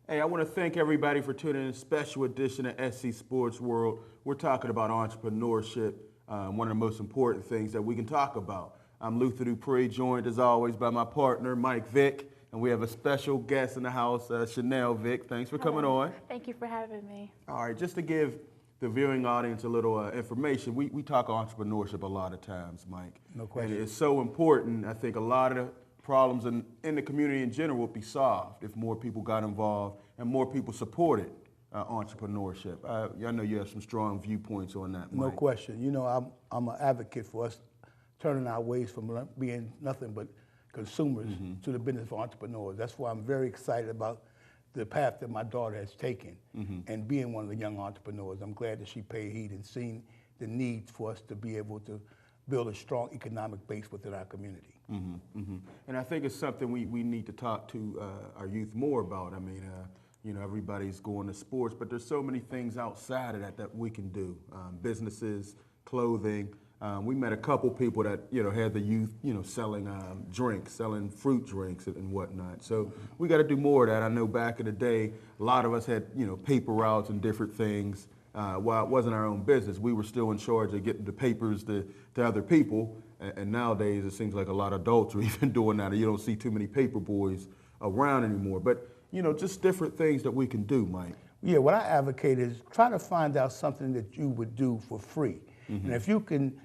Hey, I want to thank everybody for tuning in to a special edition of SC Sports World. We're talking about entrepreneurship, one of the most important things that we can talk about. I'm Luther Dupree, joined as always by my partner, Mike Vick, and we have a special guest in the house, Chanel Vick. Thanks for coming on. Thank you for having me. All right, just to give the viewing audience a little information, we talk entrepreneurship a lot of times, Mike. No question. And it's so important. I think a lot of the problems in the community in general would be solved if more people got involved and more people supported entrepreneurship. I know you have some strong viewpoints on that, Mike. No question. You know, I'm an advocate for us turning our ways from being nothing but consumers to the business of entrepreneurs. That's why I'm very excited about the path that my daughter has taken and being one of the young entrepreneurs. I'm glad that she paid heed and seen the need for us to be able to build a strong economic base within our community. And I think it's something we need to talk to our youth more about. I mean, you know, everybody's going to sports, but there's so many things outside of that we can do. Businesses, clothing. We met a couple people that, you know, had the youth, you know, selling drinks, selling fruit drinks and whatnot. So we got to do more of that. I know back in the day, a lot of us had, you know, paper routes and different things. While it wasn't our own business, we were still in charge of getting the papers to other people. And nowadays, it seems like a lot of adults are even doing that. You don't see too many paper boys around anymore. But, you know, just different things that we can do, Mike. Yeah, what I advocate is try to find out something that you would do for free. And if you can,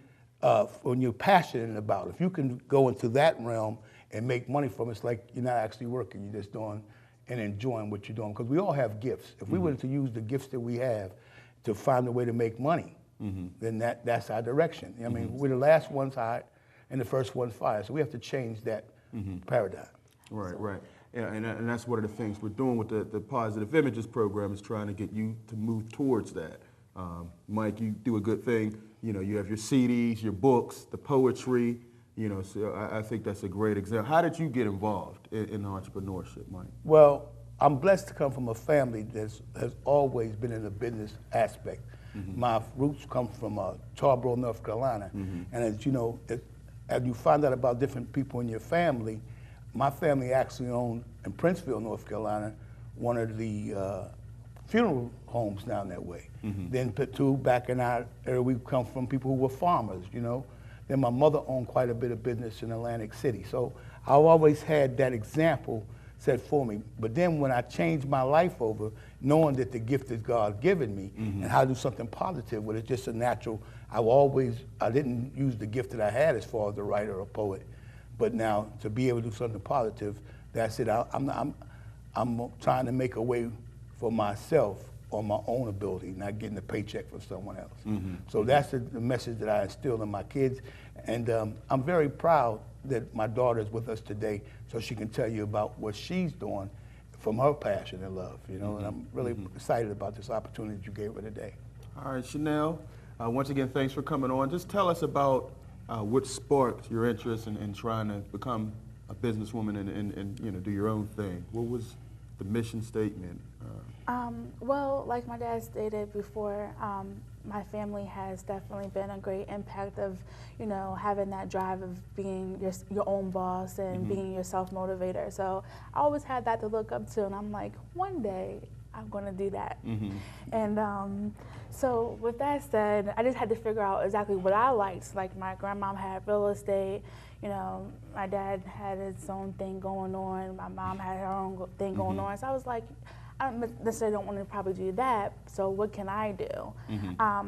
when you're passionate about it, if you can go into that realm and make money from it, it's like you're not actually working, you're just doing and enjoying what you're doing. Because we all have gifts. If we were to use the gifts that we have to find a way to make money, then that's our direction. I mean, we're the last ones hired and the first ones fired. So we have to change that paradigm. Right. Yeah, and that's one of the things we're doing with the Positive Images program is trying to get you to move towards that. Mike, you do a good thing. You know, you have your CDs, your books, the poetry. You know, so I think that's a great example. How did you get involved in entrepreneurship, Mike? Well, I'm blessed to come from a family that has always been in the business aspect. My roots come from Tarboro, North Carolina. And as you know, as you find out about different people in your family, my family actually owned, in Princeville, North Carolina, one of the funeral homes down that way. Then two, back in our area, we come from people who were farmers, you know. Then my mother owned quite a bit of business in Atlantic City. So I've always had that example set for me. But then when I changed my life over, knowing that the gift that God given me and how to do something positive with it, just a natural, I didn't use the gift that I had as far as a writer or poet. But now to be able to do something positive, that's it. I'm trying to make a way for myself on my own ability, not getting a paycheck from someone else. So that's the message that I instill in my kids. And I'm very proud that my daughter is with us today so she can tell you about what she's doing from her passion and love, you know, and I'm really excited about this opportunity you gave her today. All right, Chanel, once again, thanks for coming on. Just tell us about what sparked your interest in trying to become a businesswoman and you know, do your own thing. What was the mission statement? Well, like my dad stated before, my family has definitely been a great impact of, you know, having that drive of being your own boss and being your self-motivator. So I always had that to look up to, and I'm like, one day I'm going to do that. And so with that said, I just had to figure out exactly what I liked. Like my grandmom had real estate, you know, my dad had his own thing going on, my mom had her own thing going on. So I was like, I necessarily don't want to probably do that, so what can I do?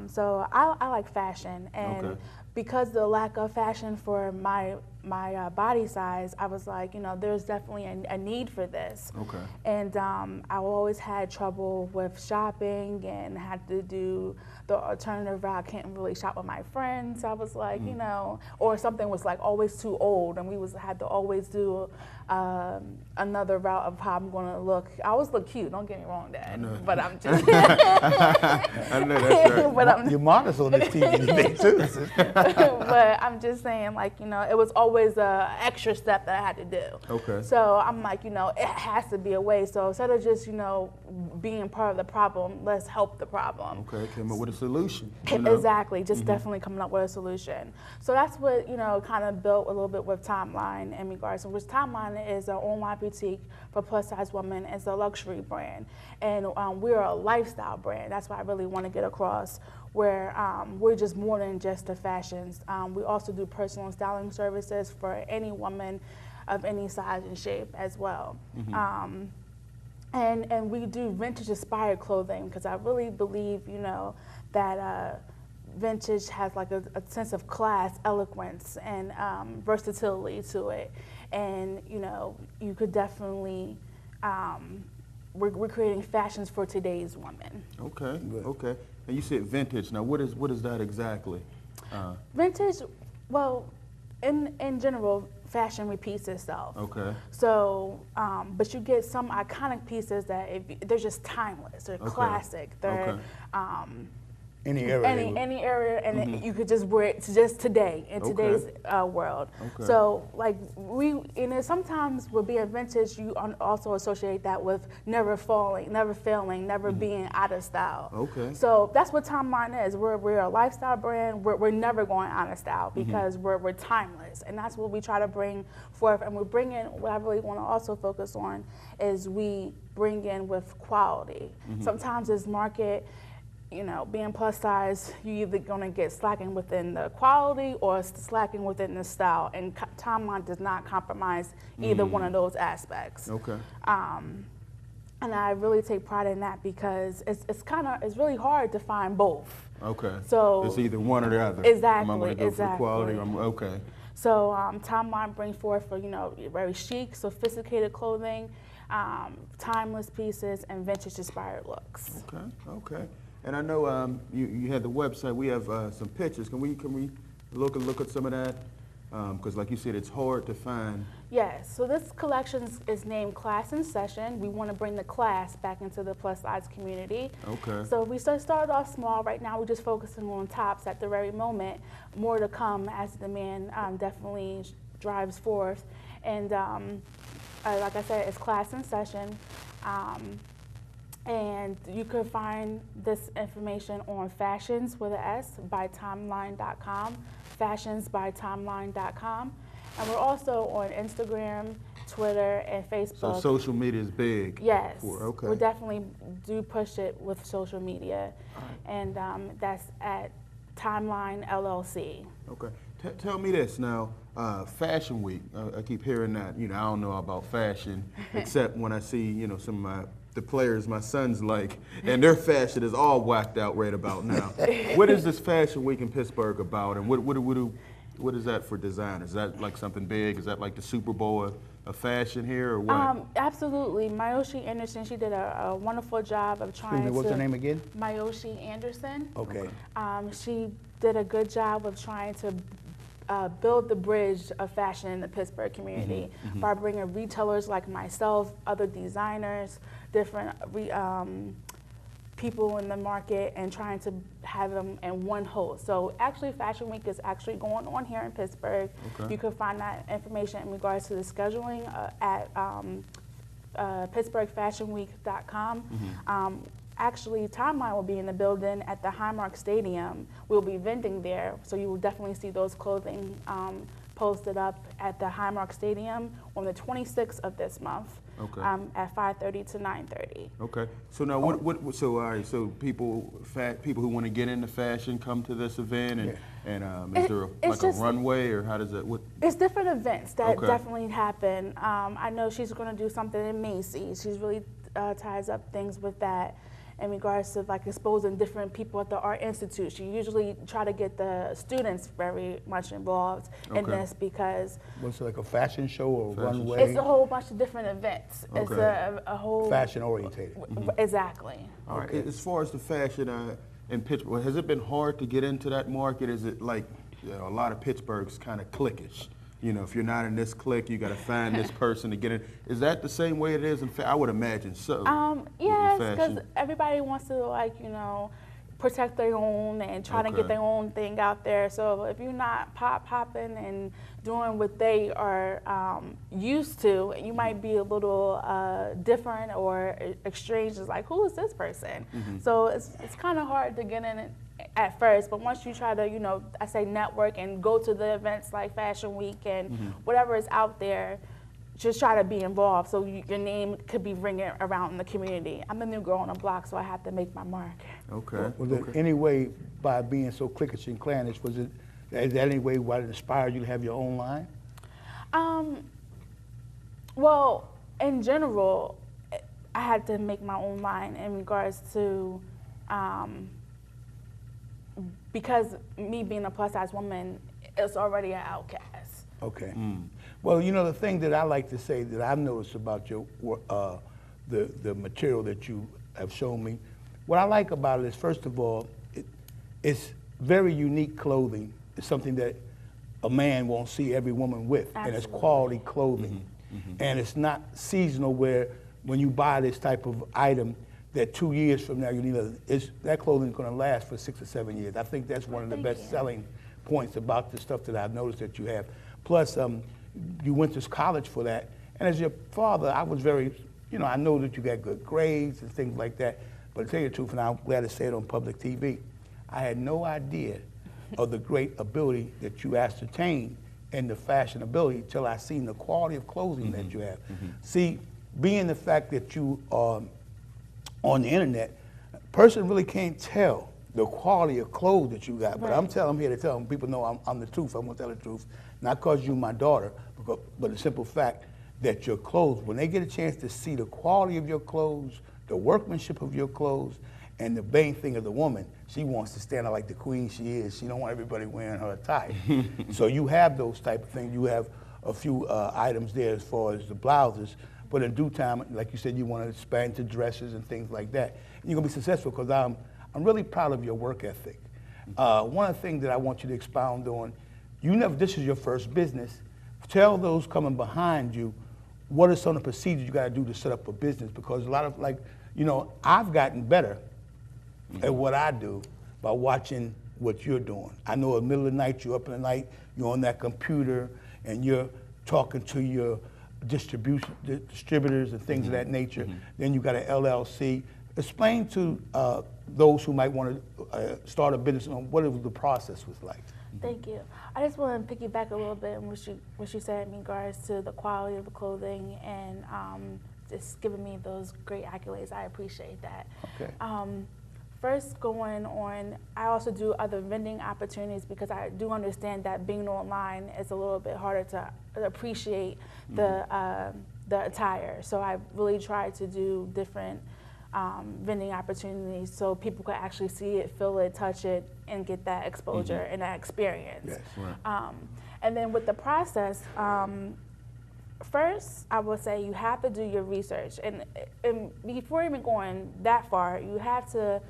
So I like fashion, and because of the lack of fashion for my body size, I was like, you know, there's definitely a need for this. And I always had trouble with shopping and had to do the alternative route. I can't really shop with my friends. So I was like, you know, or something was like always too old, and we had to always do another route of how I'm going to look. I always look cute. Don't get me wrong, Dad. But I'm just. I know that's right. But Your monitor's on this TV today too. but I'm just saying, like, you know, it was always a extra step that I had to do. Okay. So I'm like, you know, it has to be a way. So instead of just, you know, being part of the problem, let's help the problem. Okay, came up with a solution. You know? Exactly, just definitely coming up with a solution. So that's what, you know, kind of built a little bit with Timeline in regards to which Timeline is an online boutique for plus size women. It's a luxury brand. And we're a lifestyle brand. That's what I really want to get across, where we're just more than just the fashions. We also do personal styling services for any woman of any size and shape as well. And we do vintage inspired clothing, because I really believe, you know, that vintage has like a sense of class, eloquence, and versatility to it. And, you know, you could definitely, we're creating fashions for today's women. Okay, okay. And you said vintage. Now, what is that exactly? Vintage, well, in general, fashion repeats itself. Okay. So, but you get some iconic pieces that they're just timeless. They're classic. They're Any area. Any area, and you could just wear it to just today in today's world. Okay. So, like sometimes with being vintage, you also associate that with never falling, never failing, never being out of style. Okay. So that's what Timeline is. We're a lifestyle brand. We're never going out of style because we're timeless, and that's what we try to bring forth. And we're bringing, what I really want to also focus on is we bring in with quality. Sometimes this market, you know, being plus size, you're either going to get slacking within the quality or slacking within the style. And Timeline does not compromise either one of those aspects. Okay. And I really take pride in that, because it's really hard to find both. Okay. So it's either one or the other. Exactly. I'm going to go for the quality. Okay. So Timeline brings forth for, you know, very chic, sophisticated clothing, timeless pieces, and vintage inspired looks. Okay. Okay. And I know you had the website. We have some pictures. Can we look at some of that? Because like you said, it's hard to find. Yes. So this collection is named Class in Session. We want to bring the class back into the plus size community. Okay. So we started off small. Right now, we're just focusing on tops at the very moment. More to come as the demand definitely drives forth. And like I said, it's Class in Session. And you can find this information on Fashions with an S by Timeline.com, fashionsbytimeline.com. And we're also on Instagram, Twitter, and Facebook. So social media is big. Yes. Okay. We definitely do push it with social media. And that's at Timeline LLC. Okay. Tell me this now, Fashion Week, I keep hearing that, you know, I don't know about fashion, except when I see, you know, some of the players my sons like, and their fashion is all whacked out right about now. What is this Fashion Week in Pittsburgh about, and what is that for designers? Is that like something big? Is that like the Super Bowl of fashion here, or what? Absolutely. Mayoshi Anderson, she did a wonderful job of trying to... What's her name again? Mayoshi Anderson. Okay. She did a good job of trying to build the bridge of fashion in the Pittsburgh community by bringing retailers like myself, other designers, different people in the market, and trying to have them in one host. So actually Fashion Week is actually going on here in Pittsburgh. Okay. You can find that information in regards to the scheduling at pittsburghfashionweek.com. Actually, Timeline will be in the building at the Highmark Stadium. We'll be vending there, so you will definitely see those clothing posted up at the Highmark Stadium on the 26th of this month. Okay. At 5:30 to 9:30. Okay. So now, so all right. So people who want to get into fashion come to this event, and is there a runway, or how does that? It's different events that definitely happen. I know she's going to do something in Macy's. She's really ties up things with that. In regards to like exposing different people at the Art Institute. She usually try to get the students very much involved in this, because... What's it, like a fashion show or runway? It's a whole bunch of different events. Okay. It's a whole... Fashion orientated. Exactly. All right. As far as the fashion in Pittsburgh, has it been hard to get into that market? Is it like, you know, a lot of Pittsburgh's kind of cliquish? You know, if you're not in this clique, you got to find this person to get in. Is that the same way it is in fashion? I would imagine so. Yes, because everybody wants to, like, you know, protect their own and try to Okay. get their own thing out there. So if you're not popping and doing what they are used to, you might be a little different or exchange is like, who is this person? So it's kind of hard to get in it at first, but once you try to, you know, I say network and go to the events like Fashion Week and whatever is out there, just try to be involved so your name could be ringing around in the community. I'm the new girl on the block, so I have to make my mark. Okay. Was there any way, by being so cliquish and clannish, is that any way what inspired you to have your own line? Well, in general, I had to make my own line in regards to, because me being a plus size woman, it's already an outcast. Okay. Well, you know, the thing that I like to say that I've noticed about your the material that you have shown me, what I like about it is, first of all, it's very unique clothing. It's something that a man won't see every woman with, and it's quality clothing. And it's not seasonal where when you buy this type of item that 2 years from now you need that clothing is going to last for 6 or 7 years. I think that's one of the best selling points about the stuff that I've noticed that you have. Plus, you went to college for that. And as your father, I was very, you know, I know that you got good grades and things like that. But to tell you the truth, and I'm glad to say it on public TV, I had no idea of the great ability that you ascertained in the fashion ability till I seen the quality of clothing that you have. See, being the fact that you are on the internet, a person really can't tell the quality of clothes that you got. But I'm here to tell them, people know I'm the truth. I'm going to tell the truth. Not because you're my daughter, but the simple fact that your clothes, when they get a chance to see the quality of your clothes, the workmanship of your clothes, and the main thing of the woman, she wants to stand out like the queen she is. She don't want everybody wearing her attire. So you have those type of things. You have a few items there as far as the blouses, but in due time, like you said, you want to expand to dresses and things like that. And you're gonna be successful because I'm really proud of your work ethic. One of the things that I want you to expound on, this is your first business. Tell those coming behind you, what are some of the procedures you gotta do to set up a business? Because a lot of, like, you know, I've gotten better at what I do by watching what you're doing. I know in the middle of the night, you're up in the night, you're on that computer, and you're talking to your distributors and things of that nature. Then you got an LLC. Explain to those who might want to start a business on what the process was like. Thank you. I just want to piggyback a little bit on what you said in regards to the quality of the clothing and just giving me those great accolades. I appreciate that. Okay. First, going on, I also do other vending opportunities because I do understand that being online is a little bit harder to appreciate the attire. So I really try to do different vending opportunities so people could actually see it, feel it, touch it, and get that exposure and that experience. Yes. Right. And then with the process, first, I would say you have to do your research. And before even going that far, you have to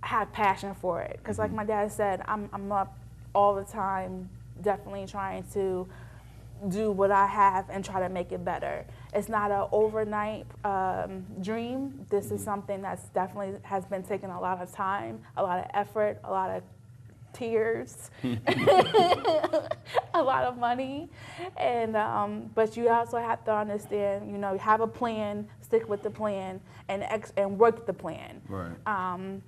have passion for it. Because like my dad said, I'm up all the time, definitely trying to do what I have and try to make it better. It's not an overnight dream. This is something that's definitely has been taking a lot of time, a lot of effort, a lot of tears, a lot of money, and but you also have to understand, you know, have a plan, stick with the plan, and work the plan. Right.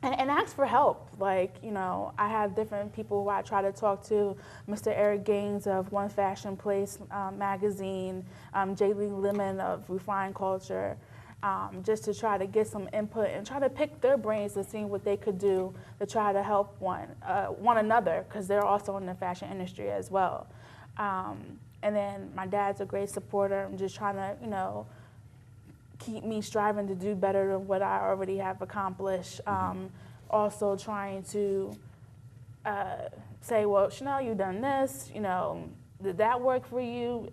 And ask for help. Like, you know, I have different people who I try to talk to. Mr. Eric Gaines of One Fashion Place magazine, J. Lee Lemon of Refined Culture, just to try to get some input and try to pick their brains to see what they could do to try to help one another, because they're also in the fashion industry as well. And then my dad's a great supporter. I'm just trying to, you know, keep me striving to do better than what I already have accomplished. Also trying to say, well, Chanel, you've done this, you know, did that work for you?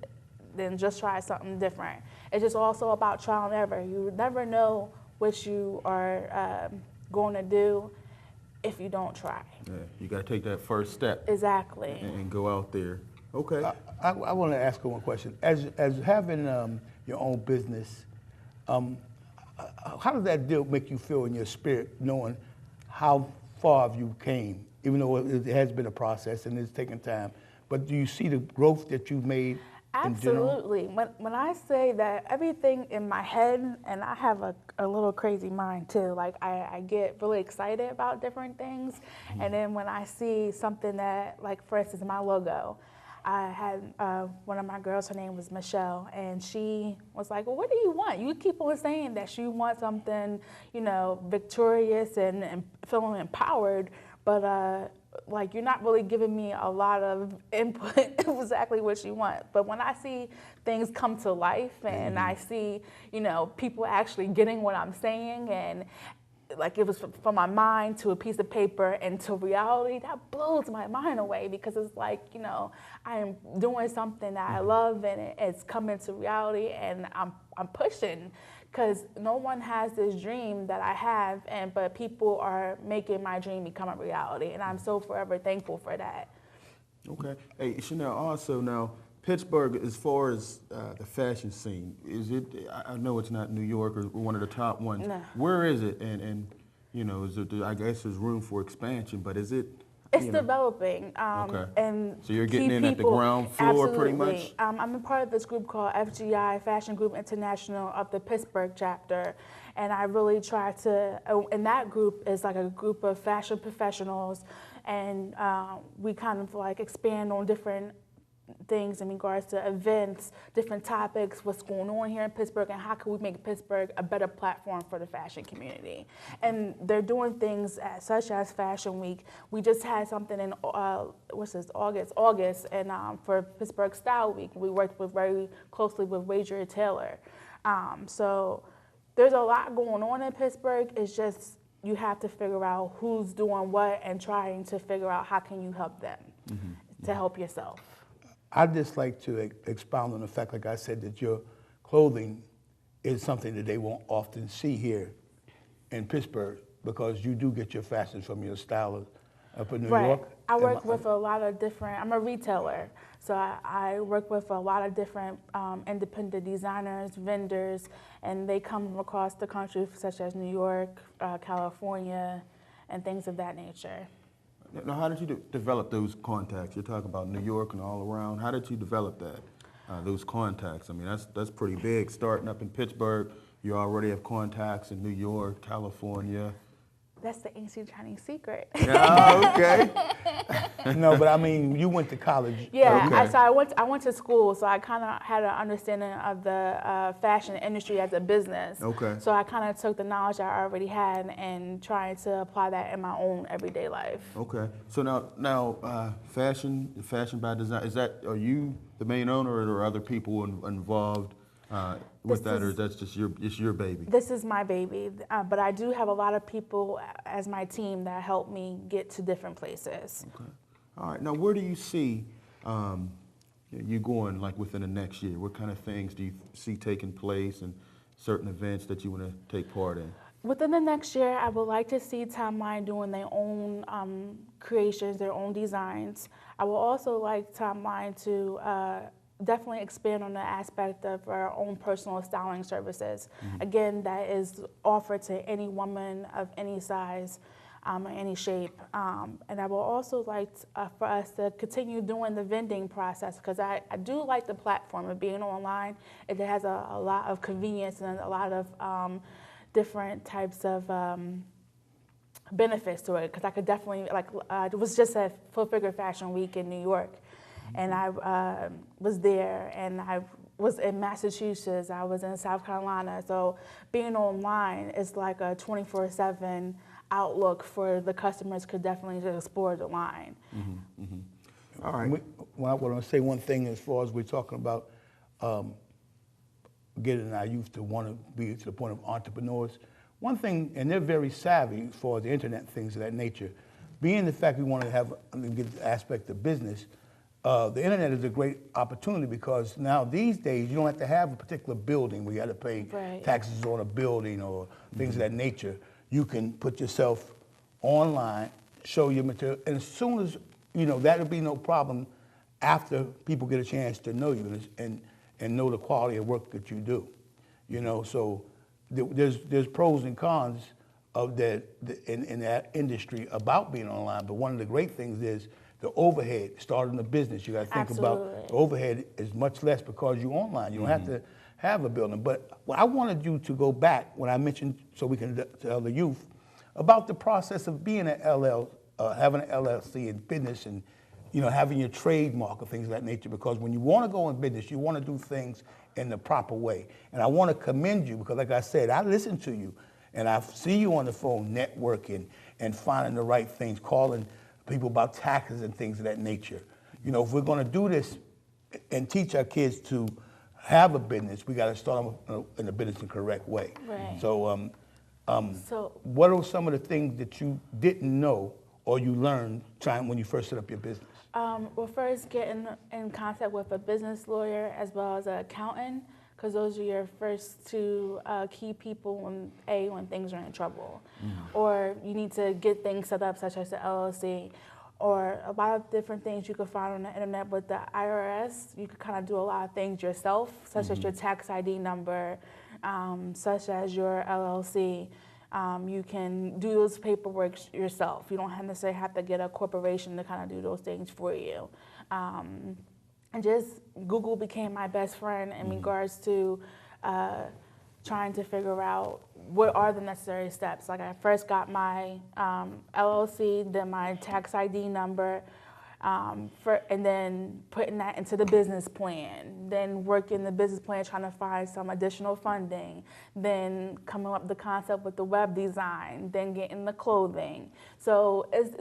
Then just try something different. It's just also about trial and error. You never know what you are going to do if you don't try. Yeah, you got to take that first step. Exactly. And go out there. Okay. I want to ask you one question. As having your own business, how does that deal make you feel in your spirit, knowing how far have you came, even though it has been a process and it's taken time, but do you see the growth that you've made in general? Absolutely. When I say that everything in my head, and I have a little crazy mind too, like I get really excited about different things. And then when I see something that, like for instance, my logo, I had one of my girls, her name was Michelle, and she was like, well, what do you want? You keep on saying that you want something, you know, victorious and feeling empowered, but like you're not really giving me a lot of input exactly what you want. But when I see things come to life and I see, you know, people actually getting what I'm saying, and like it was from my mind to a piece of paper and to reality, that blows my mind away, because it's like, you know, I am doing something that I love and it's coming to reality, and I'm pushing, because no one has this dream that I have, but people are making my dream become a reality, and I'm so forever thankful for that. Okay. Hey, Chanel, also now, Pittsburgh, as far as the fashion scene, is it, I know it's not New York or one of the top ones. No. Where is it? And you know, is it, I guess there's room for expansion, but is it? It's you know, developing. Okay. And So you're getting key in at the people- ground floor pretty absolutely. much? I'm a part of this group called FGI, Fashion Group International, of the Pittsburgh chapter. And I really try to, and that group is like a group of fashion professionals, and we kind of like expand on different things in regards to events, different topics, what's going on here in Pittsburgh, and how can we make Pittsburgh a better platform for the fashion community. And they're doing things such as Fashion Week. We just had something in, August, and for Pittsburgh Style Week, we worked very closely with Wager Taylor. So there's a lot going on in Pittsburgh. It's just, you have to figure out who's doing what and trying to figure out how can you help them to help yourself. I'd just like to expound on the fact, like I said, that your clothing is something that they won't often see here in Pittsburgh, because you do get your fashions from your stylist up in New York. I work with a lot of different, I'm a retailer, so I work with a lot of different independent designers, vendors, and they come from across the country, such as New York, California, and things of that nature. Now, how did you develop those contacts? You're talking about New York and all around. How did you develop that, those contacts? I mean, that's pretty big. Starting up in Pittsburgh, you already have contacts in New York, California. That's the ancient Chinese secret. Yeah, okay. No, but I mean, you went to college. Yeah, Okay. I went to school, so I kind of had an understanding of the fashion industry as a business. Okay. So I kind of took the knowledge I already had and tried to apply that in my own everyday life. Okay. So now, fashion by design. Are you the main owner, or are there other people involved with that, or is that just your baby? This is my baby, but I do have a lot of people as my team that help me get to different places. Okay. All right. Now, where do you see you going, like within the next year? What kind of things do you see taking place, and certain events that you want to take part in? Within the next year, I would like to see Timeline doing their own creations, their own designs. I would also like Timeline to definitely expand on the aspect of our own personal styling services. Again, that is offered to any woman of any size, or any shape. And I will also like for us to continue doing the vending process, because I do like the platform of being online. It has a lot of convenience and a lot of different types of benefits to it, because I could definitely, like, it was just at Full Figure Fashion Week in New York, and I was there, and I was in Massachusetts, I was in South Carolina, so being online is like a 24/7 outlook for the customers could definitely just explore the line. All right. Well, I want to say one thing as far as we're talking about getting our youth to want to be to the point of entrepreneurs. One thing, and they're very savvy for the internet, things of that nature. Being the fact we want to have get the aspect of business, the internet is a great opportunity, because now these days you don't have to have a particular building where you have to pay taxes on a building or things of that nature. You can put yourself online, show your material, and as soon as, that'll be no problem after people get a chance to know you and know the quality of work that you do. So there's pros and cons of in that industry about being online. But one of the great things is the overhead starting a business. You got to think about the overhead is much less because you're online. You don't have to have a building. But I wanted you to go back when I mentioned, so we can tell the youth about the process of being an having an LLC in business, and having your trademark or things of that nature. Because when you want to go in business, you want to do things in the proper way. And I want to commend you because, like I said, I listen to you, and I see you on the phone networking and finding the right things, calling people about taxes and things of that nature. If we're going to do this and teach our kids to have a business, we got to start them in a business in the correct way. Right. So, what are some of the things that you didn't know or you learned when you first set up your business? Well, first getting in contact with a business lawyer as well as an accountant, because those are your first two key people when things are in trouble. Or you need to get things set up, such as the LLC, or a lot of different things you could find on the internet. With the IRS, you could kind of do a lot of things yourself, such as your tax ID number, such as your LLC. You can do those paperwork yourself. You don't necessarily have to get a corporation to kind of do those things for you. And just Google became my best friend in regards to trying to figure out what are the necessary steps. Like I first got my LLC, then my tax ID number, and then putting that into the business plan, then working the business plan, trying to find some additional funding, then coming up with the concept with the web design, then getting the clothing. So it's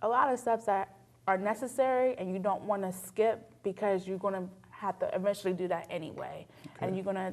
a lot of steps that are necessary and you don't want to skip because you're going to have to eventually do that anyway. Okay. And you're going to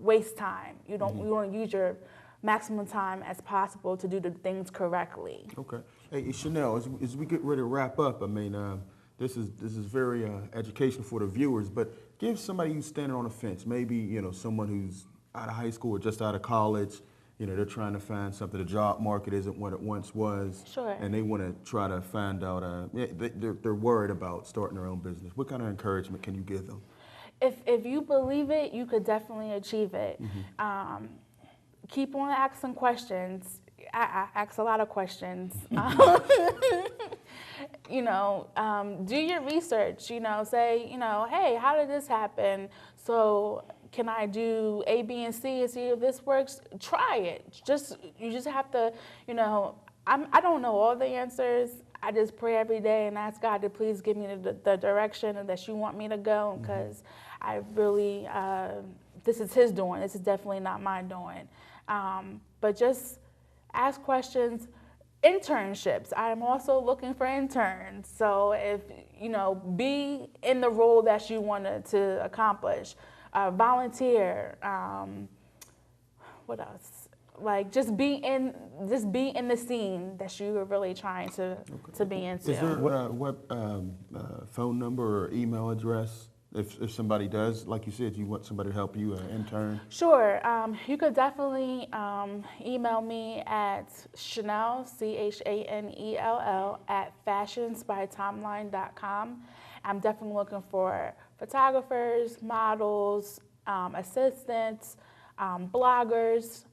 waste time. You want to use your maximum time as possible to do the things correctly. Okay. Hey, Chanel, as we get ready to wrap up, I mean, this is very educational for the viewers, but give somebody who's standing on the fence, maybe, someone who's out of high school or just out of college, they're trying to find something. The job market isn't what it once was. Sure. And they want to try to find out, they're worried about starting their own business. What kind of encouragement can you give them? If you believe it, you could definitely achieve it. Keep on asking questions. I ask a lot of questions. Do your research. Say, hey, how did this happen? So can I do A, B, and C and see if this works? Try it. You just have to, I don't know all the answers. I just pray every day and ask God to please give me the direction that you want me to go, because I really, this is His doing. This is definitely not my doing. But just ask questions. Internships. I'm also looking for interns. So if, be in the role that you wanted to accomplish. Volunteer. What else? Like just be in the scene that you are really trying to be into. Is there what phone number or email address if somebody does, like you said, you want somebody to help you, an intern? Sure. You could definitely email me at Chanel, CHANELL, @fashionsbytimeline.com. I'm definitely looking for photographers, models, assistants, bloggers,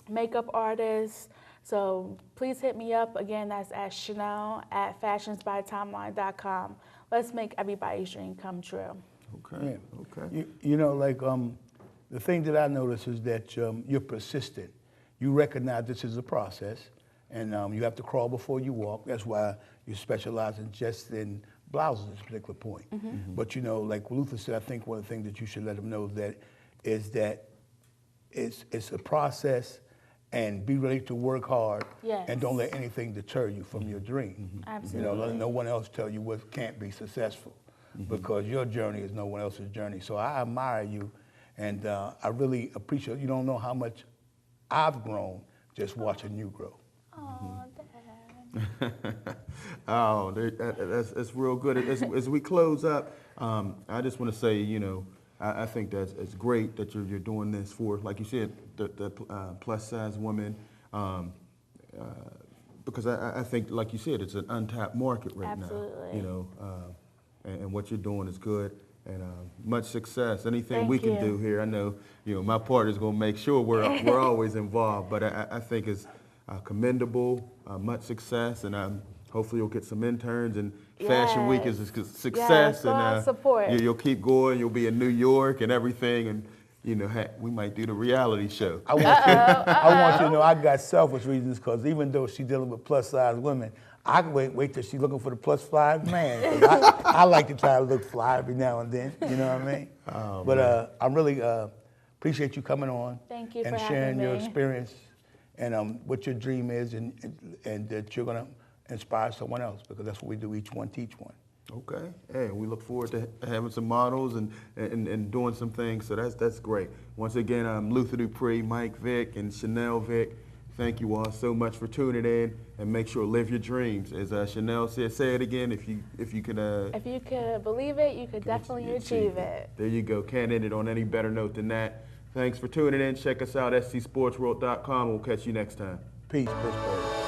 makeup artists. So please hit me up. Again, that's at Chanel @fashionsbytimeline.com. Let's make everybody's dream come true. Okay. Yeah. Okay. The thing that I notice is that you're persistent. You recognize this is a process, and you have to crawl before you walk. That's why you specialize in blouses at this particular point. But like Luther said, I think one of the things that you should let them know is that it's a process. And be ready to work hard. Yes. And don't let anything deter you from your dream. Absolutely. Let no one else tell you what can't be successful, because your journey is no one else's journey. So I admire you, and I really appreciate. You don't know how much I've grown just watching you grow. Oh, Dad. Oh, that's real good. As we close up, I just want to say, I think that it's great that you're doing this for, like you said, the plus size women, because I think, like you said, it's an untapped market right Absolutely. now. And what you're doing is good. and much success. Anything Thank we can you. do here, I know, my partner's going to make sure we're always involved. But I think it's commendable, much success, and hopefully you'll get some interns. And Fashion Week is a success, Yes, so I and support. you'll keep going. You'll be in New York and everything, and we might do the reality show. I want you to know I got selfish reasons, because even though she's dealing with plus size women, I can wait till she's looking for the plus size man. 'Cause I like to try to look fly every now and then, you know what I mean? Oh, But I really appreciate you coming on. Thank you and for sharing having your me. experience and what your dream is, and that you're gonna inspire someone else, because that's what we do. Each one teach one. Okay. Hey, we look forward to having some models and doing some things. So that's great. Once again, I'm Luther Dupree, Mike Vick, and Chanel Vick. Thank you all so much for tuning in, and make sure live your dreams. As Chanel said, say it again. If you could. If you could believe it, you could definitely achieve it. There you go. Can't end it on any better note than that. Thanks for tuning in. Check us out, scsportsworld.com. We'll catch you next time. Peace, Pittsburgh.